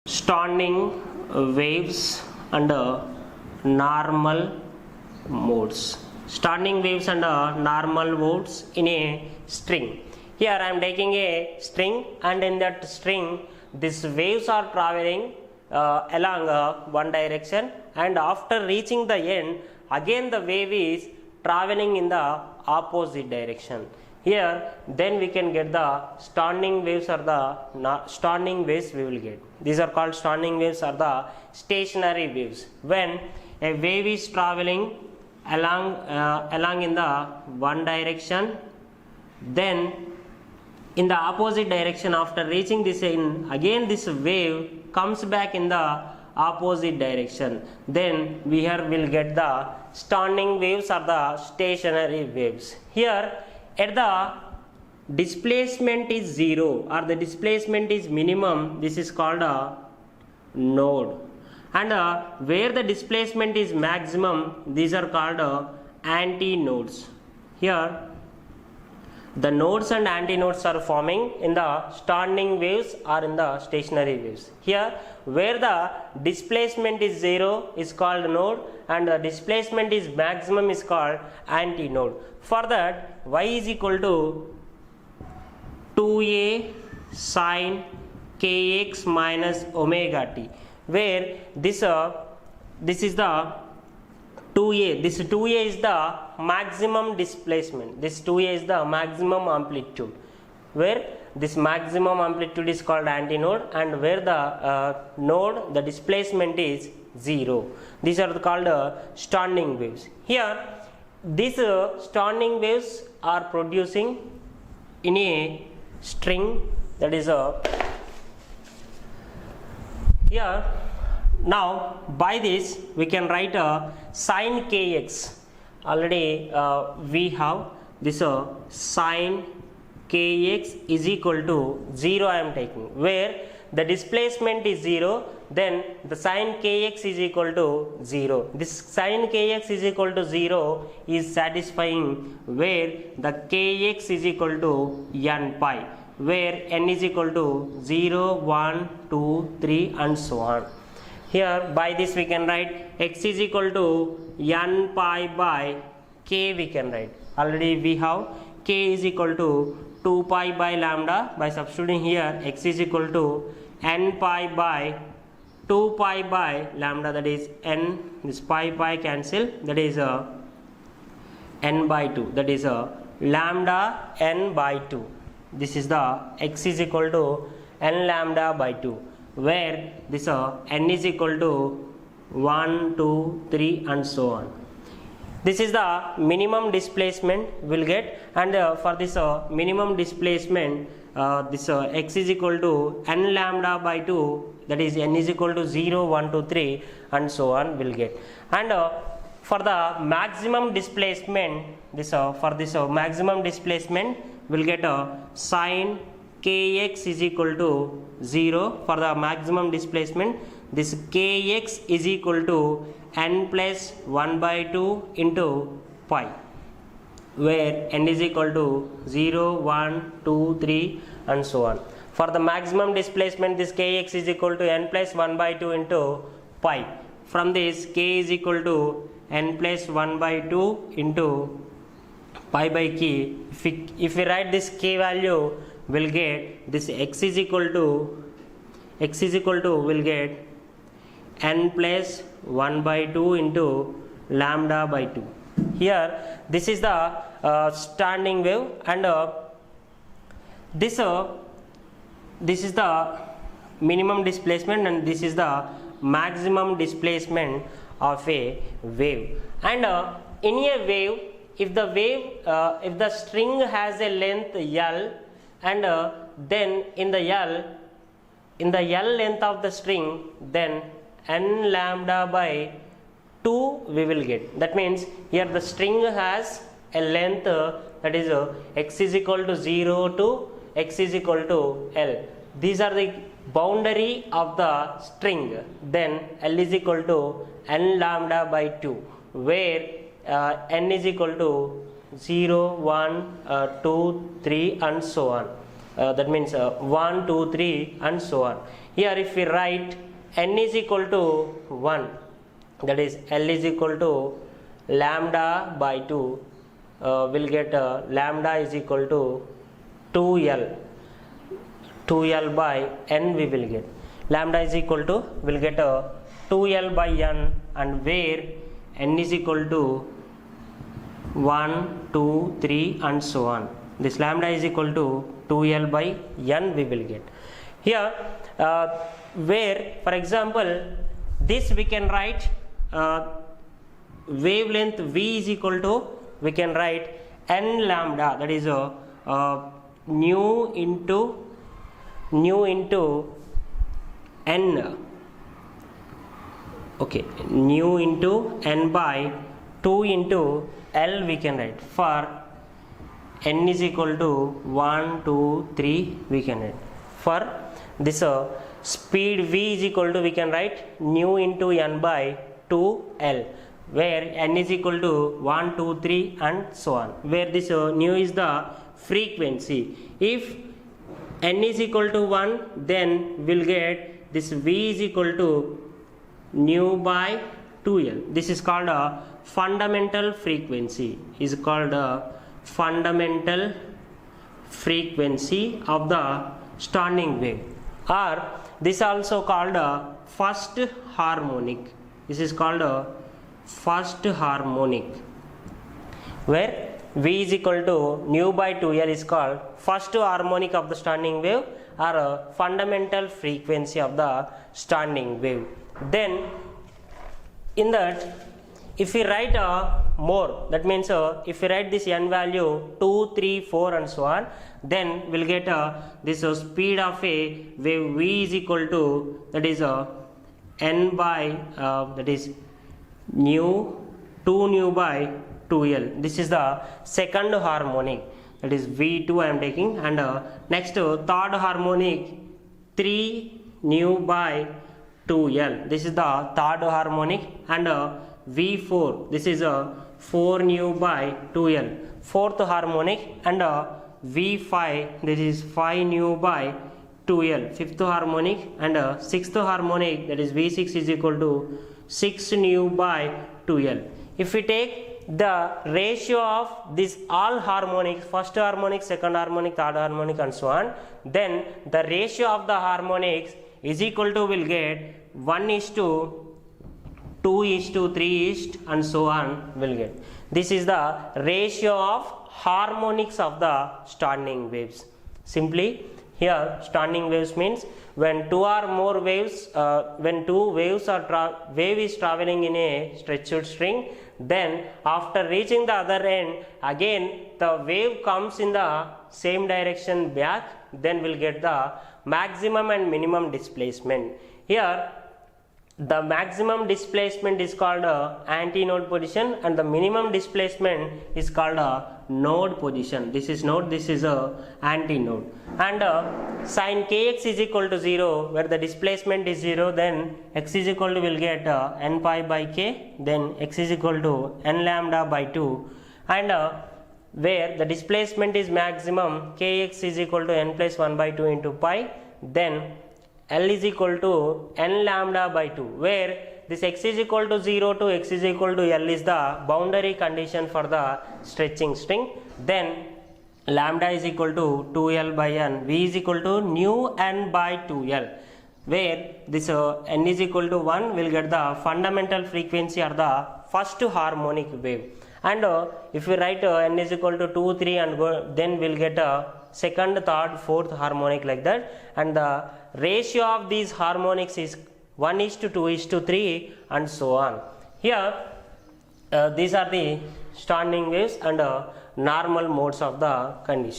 standing waves and normal modes. Standing waves and normal modes in a string. Here I am taking a string, and in that string these waves are traveling along one direction, and after reaching the end again the wave is traveling in the opposite direction. Here then we can get the standing waves or the standing waves we will get. These are called standing waves or the stationary waves. When a wave is traveling along in the one direction, then in the opposite direction after reaching this end, again this wave comes back in the opposite direction, then we here will get the standing waves or the stationary waves. Here at the displacement is 0 or the displacement is minimum, this is called a node, and where the displacement is maximum, these are called antinodes. Here the nodes and antinodes are forming in the standing waves or in the stationary waves. Here where the displacement is 0 is called node and the displacement is maximum is called antinode. For that, y is equal to 2a sin kx minus omega t, where this is the 2a. This 2a is the maximum displacement. This 2a is the maximum amplitude, where this maximum amplitude is called antinode, and where the node, the displacement is 0. These are called standing waves. Here these standing waves are producing in a string, that is here. Now by this we can write a sin kx. Already we have this sin kx is equal to 0 I am taking, where the displacement is 0, then the sin kx is equal to 0. This sin kx is equal to 0 is satisfying where the kx is equal to n pi, where n is equal to 0, 1, 2, 3 and so on. Here by this we can write x is equal to n pi by k we can write. Already we have k is equal to 2 pi by lambda. By substituting here x is equal to n pi by 2 pi by lambda, that is n, this pi cancel, that is n by 2, that is lambda n by 2. This is the x is equal to n lambda by 2, where this n is equal to 1, 2, 3 and so on. This is the minimum displacement we'll get, and for this minimum displacement this x is equal to n lambda by 2, that is n is equal to 0, 1, 2, 3 and so on will get. And for the maximum displacement, this for this maximum displacement we'll get sin kx is equal to 0. For the maximum displacement, this kx is equal to n plus 1 by 2 into pi, where n is equal to 0, 1, 2, 3 and so on. For the maximum displacement, this kx is equal to n plus 1 by 2 into pi. From this, k is equal to n plus 1 by 2 into pi by k. If we write this k value, we'll get this x is equal to we'll get n plus 1 by 2 into lambda by 2. Here this is the standing wave, and this is the minimum displacement and this is the maximum displacement of a wave. And in a wave, if the string has a length L, and then in the L length of the string, then n lambda by 2 we will get. That means here the string has a length that is x is equal to 0 to x is equal to L. These are the boundary of the string. Then L is equal to n lambda by 2, where n is equal to 0, 1, 2, 3 and so on. That means 1, 2, 3 and so on. Here if we write n is equal to 1, that is L is equal to lambda by 2, we'll get lambda is equal to 2L by n we will get. Lambda is equal to, we'll get 2L by n, and where n is equal to 1, 2, 3 and so on. This lambda is equal to 2L by n we will get. Here where for example this we can write wavelength v is equal to, we can write n lambda, that is nu into n, okay, nu into n by 2 into L we can write. For n is equal to 1, 2, 3 we can write. For this speed v is equal to, we can write nu into n by 2L, where n is equal to 1, 2, 3 and so on, where this nu is the frequency. If n is equal to 1, then we'll get this v is equal to nu by 2L. This is called a fundamental frequency, is called a fundamental frequency of the standing wave, or this also called a first harmonic. This is called a first harmonic, where v is equal to nu by 2L is called first harmonic of the standing wave, or a fundamental frequency of the standing wave. Then in that, if we write more, that means if we write this n value 2, 3, 4 and so on, then we'll get this speed of a wave v is equal to, that is n by that is nu 2 nu by 2L. This is the second harmonic, that is V2 I am taking, and next third harmonic 3 nu by 2L. This is the third harmonic, and V4, this is 4 nu by 2L. Fourth harmonic, and V5, this is 5 nu by 2L. Fifth harmonic, and sixth harmonic, that is V6 is equal to 6 nu by 2L. If we take the ratio of these all harmonics, first harmonic, second harmonic, third harmonic and so on, then the ratio of the harmonics is equal to, will get 1 is to 2 is to 3 is and so on will get. This is the ratio of harmonics of the standing waves. Simply here standing waves means when two or more waves, when two waves are wave is traveling in a stretched string, then after reaching the other end, again the wave comes in the same direction back, then we'll get the maximum and minimum displacement. Here the maximum displacement is called anti-node position, and the minimum displacement is called node position. This is node, this is anti-node. And sin kx is equal to 0, where the displacement is 0, then x is equal to, will get n pi by k, then x is equal to n lambda by 2, and where the displacement is maximum, kx is equal to n plus 1 by 2 into pi, then L is equal to n lambda by 2, where this x is equal to 0 to x is equal to L is the boundary condition for the stretching string. Then lambda is equal to 2L by n, v is equal to nu n by 2L, where this n is equal to 1, will get the fundamental frequency or the first harmonic wave. And if we write n is equal to 2, 3 and go, then we'll get second, third, fourth harmonic like that, and the ratio of these harmonics is 1 is to 2 is to 3 and so on. Here these are the standing waves and normal modes of the condition.